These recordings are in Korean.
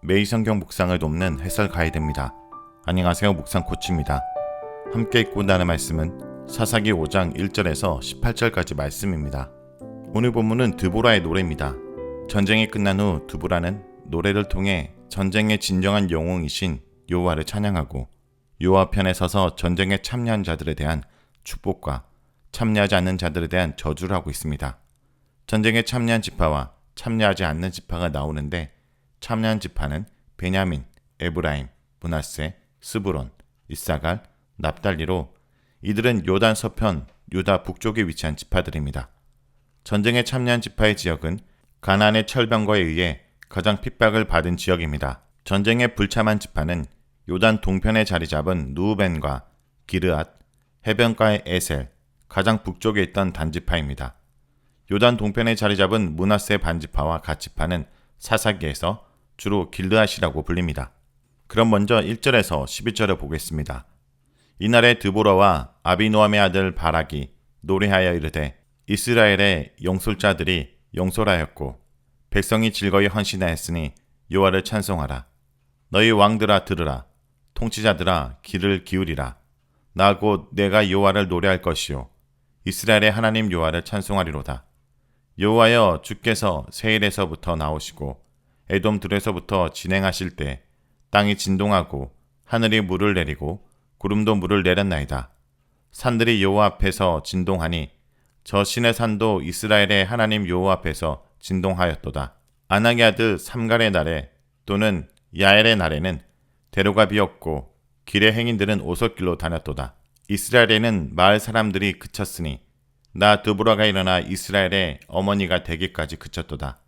매일 성경 묵상을 돕는 해설 가이드입니다. 안녕하세요. 묵상 코치입니다. 함께 읽고 나눌 말씀은 사사기 5장 1절에서 18절까지 말씀입니다. 오늘 본문은 드보라의 노래입니다. 전쟁이 끝난 후 드보라는 노래를 통해 전쟁의 진정한 영웅이신 여호와를 찬양하고 여호와 편에 서서 전쟁에 참여한 자들에 대한 축복과 참여하지 않는 자들에 대한 저주를 하고 있습니다. 전쟁에 참여한 지파와 참여하지 않는 지파가 나오는데 참여한 지파는 베냐민, 에브라임, 므낫세, 스브론, 이사갈, 납달리로 이들은 요단 서편 유다 북쪽에 위치한 지파들입니다. 전쟁에 참여한 지파의 지역은 가나안의 철병거에 의해 가장 핍박을 받은 지역입니다. 전쟁에 불참한 지파는 요단 동편에 자리 잡은 누우벤과 기르앗, 해변가의 에셀, 가장 북쪽에 있던 단지파입니다. 요단 동편에 자리 잡은 므낫세 반지파와 갓지파는 사사기에서 주로 길르앗이라고 불립니다. 그럼 먼저 1절에서 12절을 보겠습니다. 이날에 드보라와 아비노함의 아들 바락이 노래하여 이르되 이스라엘의 영솔자들이 영솔하였고 백성이 즐거이 헌신하였으니 여호와를 찬송하라. 너희 왕들아 들으라. 통치자들아 귀를 기울이라. 나 곧 내가 여호와를 노래할 것이요 이스라엘의 하나님 여호와를 찬송하리로다. 여호와여 주께서 세일에서부터 나오시고 에돔 들에서부터 진행하실 때 땅이 진동하고 하늘이 물을 내리고 구름도 물을 내렸나이다. 산들이 여호와 앞에서 진동하니 저 신의 산도 이스라엘의 하나님 여호와 앞에서 진동하였도다. 아낙의 아들 삼갈의 날에 또는 야엘의 날에는 대로가 비었고 길의 행인들은 오솔길로 다녔도다. 이스라엘에는 마을 사람들이 그쳤으니 나 드보라가 일어나 이스라엘의 어머니가 되기까지 그쳤도다.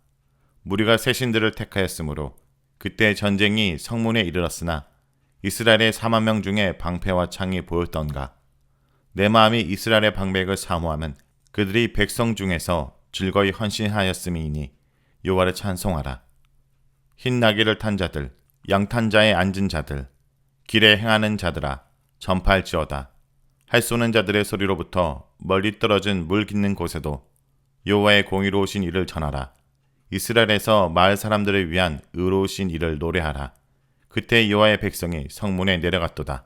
무리가 새 신들을 택하였으므로 그때 전쟁이 성문에 이르렀으나 이스라엘의 4만 명 중에 방패와 창이 보였던가. 내 마음이 이스라엘의 방백을 사모하면 그들이 백성 중에서 즐거이 헌신하였음이니 여호와를 찬송하라. 흰 나귀를 탄 자들, 양탄 자에 앉은 자들, 길에 행하는 자들아 전파할지어다. 할 쏘는 자들의 소리로부터 멀리 떨어진 물 깃는 곳에도 여호와의 공의로우신 일을 전하라. 이스라엘에서 마을 사람들을 위한 의로우신 일을 노래하라. 그때 여호와의 백성이 성문에 내려갔도다.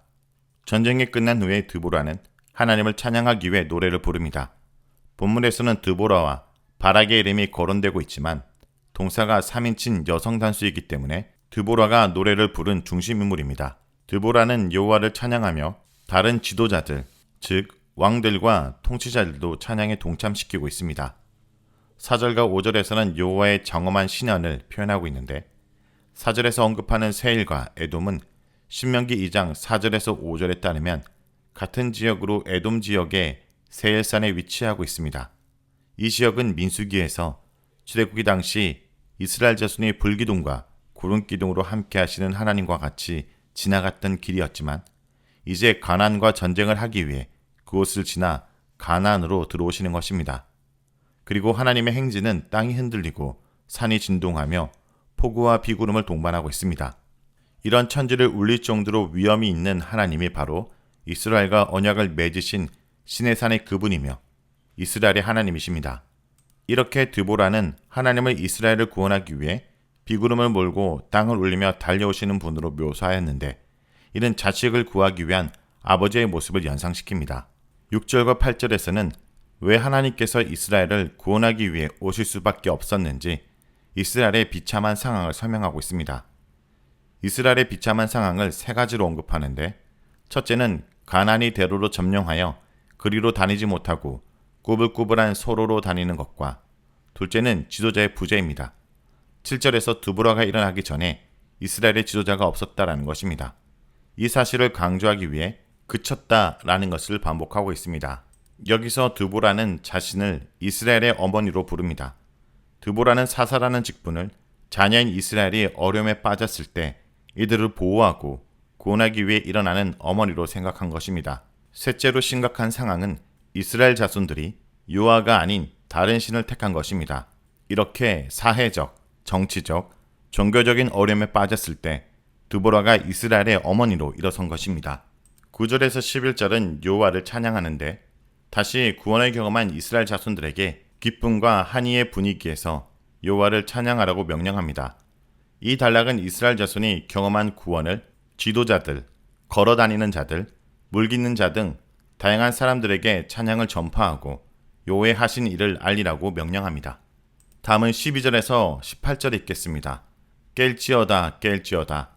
전쟁이 끝난 후에 드보라는 하나님을 찬양하기 위해 노래를 부릅니다. 본문에서는 드보라와 바락의 이름이 거론되고 있지만 동사가 3인칭 여성 단수이기 때문에 드보라가 노래를 부른 중심인물입니다. 드보라는 여호와를 찬양하며 다른 지도자들, 즉 왕들과 통치자들도 찬양에 동참시키고 있습니다. 4절과 5절에서는 여호와의 장엄한 신현을 표현하고 있는데 4절에서 언급하는 세일과 에돔은 신명기 2장 4절에서 5절에 따르면 같은 지역으로 에돔 지역의 세일산에 위치하고 있습니다. 이 지역은 민수기에서 출애굽기 당시 이스라엘 자손이 불기둥과 구름기둥으로 함께 하시는 하나님과 같이 지나갔던 길이었지만 이제 가나안과 전쟁을 하기 위해 그곳을 지나 가나안으로 들어오시는 것입니다. 그리고 하나님의 행진은 땅이 흔들리고 산이 진동하며 폭우와 비구름을 동반하고 있습니다. 이런 천지를 울릴 정도로 위엄이 있는 하나님이 바로 이스라엘과 언약을 맺으신 시내산의 그분이며 이스라엘의 하나님이십니다. 이렇게 드보라는 하나님을 이스라엘을 구원하기 위해 비구름을 몰고 땅을 울리며 달려오시는 분으로 묘사하였는데 이는 자식을 구하기 위한 아버지의 모습을 연상시킵니다. 6절과 8절에서는 왜 하나님께서 이스라엘을 구원하기 위해 오실 수밖에 없었는지 이스라엘의 비참한 상황을 설명하고 있습니다. 이스라엘의 비참한 상황을 세 가지로 언급하는데 첫째는 가나안이 대로로 점령하여 그리로 다니지 못하고 꾸불꾸불한 소로로 다니는 것과 둘째는 지도자의 부재입니다. 7절에서 드보라가 일어나기 전에 이스라엘의 지도자가 없었다라는 것입니다. 이 사실을 강조하기 위해 그쳤다라는 것을 반복하고 있습니다. 여기서 드보라는 자신을 이스라엘의 어머니로 부릅니다. 드보라는 사사라는 직분을 자녀인 이스라엘이 어려움에 빠졌을 때 이들을 보호하고 구원하기 위해 일어나는 어머니로 생각한 것입니다. 셋째로 심각한 상황은 이스라엘 자손들이 여호와가 아닌 다른 신을 택한 것입니다. 이렇게 사회적, 정치적, 종교적인 어려움에 빠졌을 때 드보라가 이스라엘의 어머니로 일어선 것입니다. 9절에서 11절은 여호와를 찬양하는데 다시 구원을 경험한 이스라엘 자손들에게 기쁨과 한의의 분위기에서 여호와를 찬양하라고 명령합니다. 이 단락은 이스라엘 자손이 경험한 구원을 지도자들, 걸어다니는 자들, 물깃는 자 등 다양한 사람들에게 찬양을 전파하고 여호와의 하신 일을 알리라고 명령합니다. 다음은 12절에서 18절 읽겠습니다. 깰지어다 깰지어다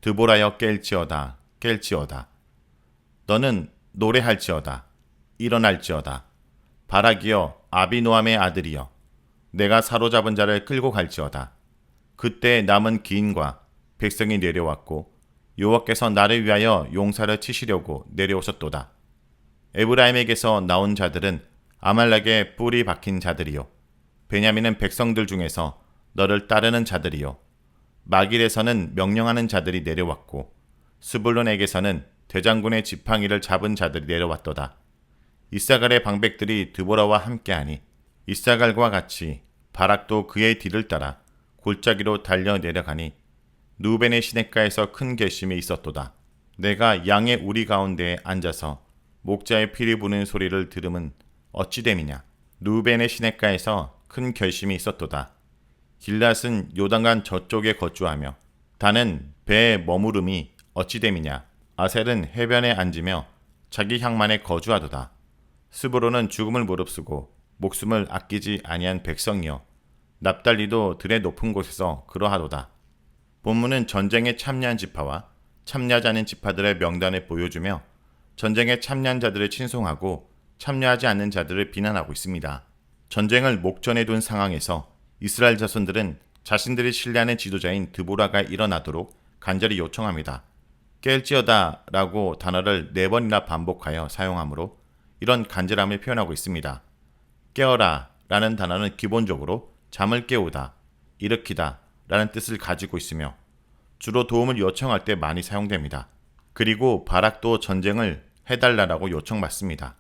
드보라여 깰지어다 깰지어다 너는 노래할지어다 일어날지어다 바락이여 아비노함의 아들이여 내가 사로잡은 자를 끌고 갈지어다 그때 남은 기인과 백성이 내려왔고 여호와께서 나를 위하여 용사를 치시려고 내려오셨도다. 에브라임에게서 나온 자들은 아말렉의 뿔이 박힌 자들이요 베냐민은 백성들 중에서 너를 따르는 자들이요 마길에서는 명령하는 자들이 내려왔고 스불론에게서는 대장군의 지팡이를 잡은 자들이 내려왔도다. 이사갈의 방백들이 드보라와 함께하니 이사갈과 같이 바락도 그의 뒤를 따라 골짜기로 달려 내려가니 누벤의 시냇가에서 큰 결심이 있었도다. 내가 양의 우리 가운데에 앉아서 목자의 피리 부는 소리를 들음은 어찌 됨이냐. 누벤의 시냇가에서 큰 결심이 있었도다. 길랏은 요단강 저쪽에 거주하며 단은 배에 머무름이 어찌 됨이냐. 아셀은 해변에 앉으며 자기 향만에 거주하도다. 스브론은 죽음을 무릅쓰고 목숨을 아끼지 아니한 백성이여 납달리도 들의 높은 곳에서 그러하도다. 본문은 전쟁에 참여한 지파와 참여하지 않은 지파들의 명단을 보여주며 전쟁에 참여한 자들을 칭송하고 참여하지 않는 자들을 비난하고 있습니다. 전쟁을 목전에 둔 상황에서 이스라엘 자손들은 자신들이 신뢰하는 지도자인 드보라가 일어나도록 간절히 요청합니다. 깰지어다 라고 단어를 4번이나 반복하여 사용하므로 이런 간절함을 표현하고 있습니다. 깨어라 라는 단어는 기본적으로 잠을 깨우다, 일으키다 라는 뜻을 가지고 있으며 주로 도움을 요청할 때 많이 사용됩니다. 그리고 바락도 전쟁을 해달라고 요청받습니다.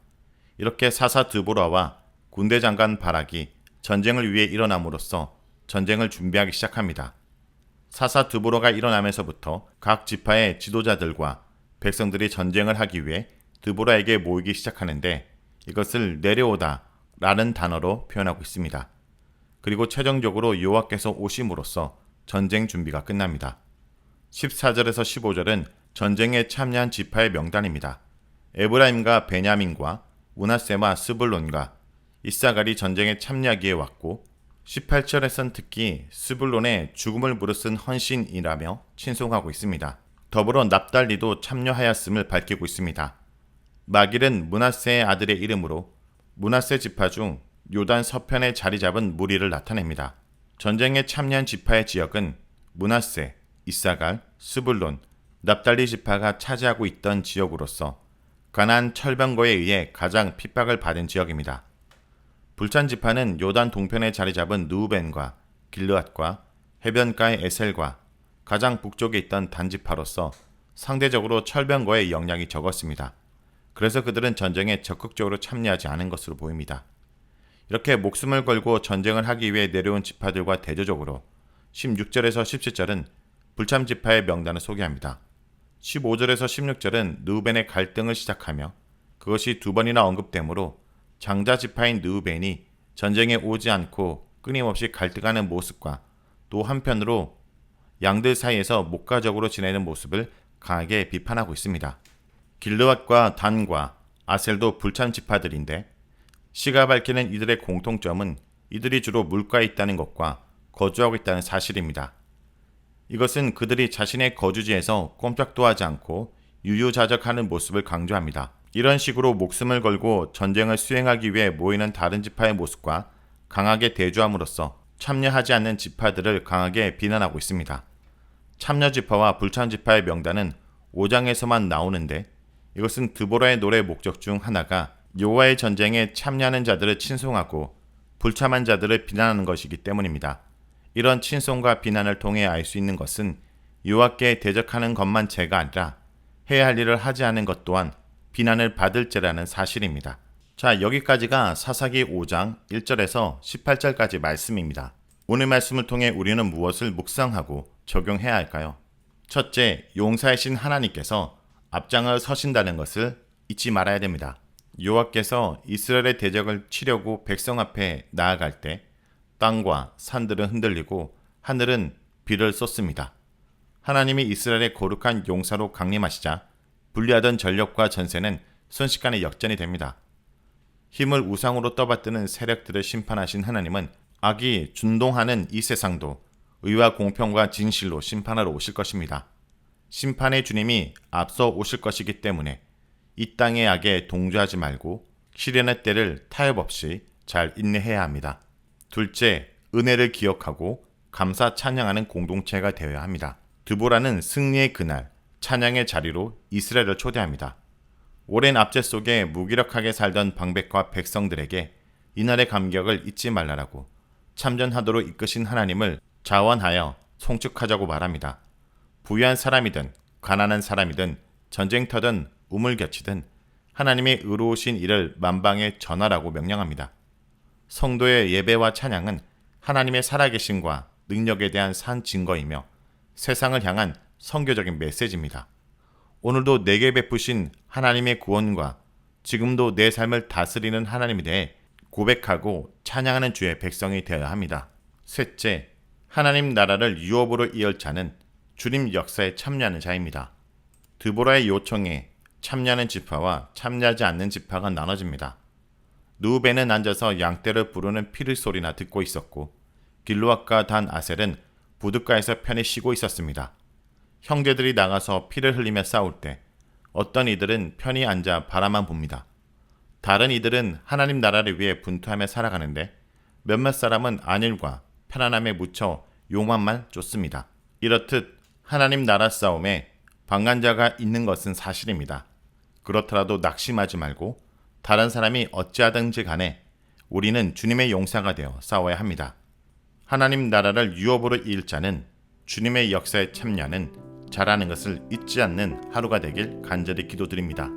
이렇게 사사 드보라와 군대 장관 바락이 전쟁을 위해 일어남으로써 전쟁을 준비하기 시작합니다. 사사 드보라가 일어나면서부터 각 지파의 지도자들과 백성들이 전쟁을 하기 위해 드보라에게 모이기 시작하는데 이것을 내려오다 라는 단어로 표현하고 있습니다. 그리고 최종적으로 여호와께서 오심으로써 전쟁 준비가 끝납니다. 14절에서 15절은 전쟁에 참여한 지파의 명단입니다. 에브라임과 베냐민과 므낫세와 스불론과 이사갈이 전쟁에 참여하기에 왔고 18절에선 특히 스불론의 죽음을 무릅쓴 헌신이라며 칭송하고 있습니다. 더불어 납달리도 참여하였음을 밝히고 있습니다. 마길은 므낫세의 아들의 이름으로 므낫세 지파 중 요단 서편에 자리 잡은 무리를 나타냅니다. 전쟁에 참여한 지파의 지역은 므낫세, 이사갈, 스불론, 납달리 지파가 차지하고 있던 지역으로서 가나안 철병거에 의해 가장 핍박을 받은 지역입니다. 불찬 지파는 요단 동편에 자리 잡은 누벤과 길르앗과 해변가의 에셀과 가장 북쪽에 있던 단지파로서 상대적으로 철병거의 영향이 적었습니다. 그래서 그들은 전쟁에 적극적으로 참여하지 않은 것으로 보입니다. 이렇게 목숨을 걸고 전쟁을 하기 위해 내려온 지파들과 대조적으로 16절에서 17절은 불참 지파의 명단을 소개합니다. 15절에서 16절은 느우벤의 갈등을 시작하며 그것이 2번이나 언급되므로 장자 지파인 느우벤이 전쟁에 오지 않고 끊임없이 갈등하는 모습과 또 한편으로 양들 사이에서 목가적으로 지내는 모습을 강하게 비판하고 있습니다. 길르앗과 단과 아셀도 불참 지파들인데 시가 밝히는 이들의 공통점은 이들이 주로 물가에 있다는 것과 거주하고 있다는 사실입니다. 이것은 그들이 자신의 거주지에서 꼼짝도 하지 않고 유유자적하는 모습을 강조합니다. 이런 식으로 목숨을 걸고 전쟁을 수행하기 위해 모이는 다른 지파의 모습과 강하게 대조함으로써 참여하지 않는 지파들을 강하게 비난하고 있습니다. 참여 지파와 불참 지파의 명단은 5장에서만 나오는데 이것은 드보라의 노래 목적 중 하나가 여호와의 전쟁에 참여하는 자들을 칭송하고 불참한 자들을 비난하는 것이기 때문입니다. 이런 칭송과 비난을 통해 알 수 있는 것은 여호와께 대적하는 것만 죄가 아니라 해야 할 일을 하지 않은 것 또한 비난을 받을 죄라는 사실입니다. 자, 여기까지가 사사기 5장 1절에서 18절까지 말씀입니다. 오늘 말씀을 통해 우리는 무엇을 묵상하고 적용해야 할까요? 첫째, 용사이신 하나님께서 앞장을 서신다는 것을 잊지 말아야 됩니다. 여호와께서 이스라엘의 대적을 치려고 백성 앞에 나아갈 때 땅과 산들은 흔들리고 하늘은 비를 쏟습니다. 하나님이 이스라엘의 거룩한 용사로 강림하시자 불리하던 전력과 전세는 순식간에 역전이 됩니다. 힘을 우상으로 떠받드는 세력들을 심판하신 하나님은 악이 준동하는 이 세상도 의와 공평과 진실로 심판하러 오실 것입니다. 심판의 주님이 앞서 오실 것이기 때문에 이 땅의 악에 동조하지 말고 시련의 때를 타협 없이 잘 인내해야 합니다. 둘째, 은혜를 기억하고 감사 찬양하는 공동체가 되어야 합니다. 드보라는 승리의 그날, 찬양의 자리로 이스라엘을 초대합니다. 오랜 압제 속에 무기력하게 살던 방백과 백성들에게 이날의 감격을 잊지 말라라고 참전하도록 이끄신 하나님을 자원하여 송축하자고 말합니다. 부유한 사람이든 가난한 사람이든 전쟁터든 우물곁이든 하나님의 의로우신 일을 만방에 전하라고 명령합니다. 성도의 예배와 찬양은 하나님의 살아계심과 능력에 대한 산 증거이며 세상을 향한 선교적인 메시지입니다. 오늘도 내게 베푸신 하나님의 구원과 지금도 내 삶을 다스리는 하나님에 대해 고백하고 찬양하는 주의 백성이 되어야 합니다. 셋째, 하나님 나라를 유업으로 이을 자는 주님 역사에 참여하는 자입니다. 드보라의 요청에 참여하는 지파와 참여하지 않는 지파가 나눠집니다. 누벤은 앉아서 양떼를 부르는 피를 소리나 듣고 있었고 길르앗과 단 아셀은 부둣가에서 편히 쉬고 있었습니다. 형제들이 나가서 피를 흘리며 싸울 때 어떤 이들은 편히 앉아 바라만 봅니다. 다른 이들은 하나님 나라를 위해 분투하며 살아가는데 몇몇 사람은 안일과 편안함에 묻혀 욕망만 쫓습니다. 이렇듯 하나님 나라 싸움에 방관자가 있는 것은 사실입니다. 그렇더라도 낙심하지 말고 다른 사람이 어찌하든지 간에 우리는 주님의 용사가 되어 싸워야 합니다. 하나님 나라를 유업으로 이을 자는 주님의 역사에 참여하는 잘하는 것을 잊지 않는 하루가 되길 간절히 기도드립니다.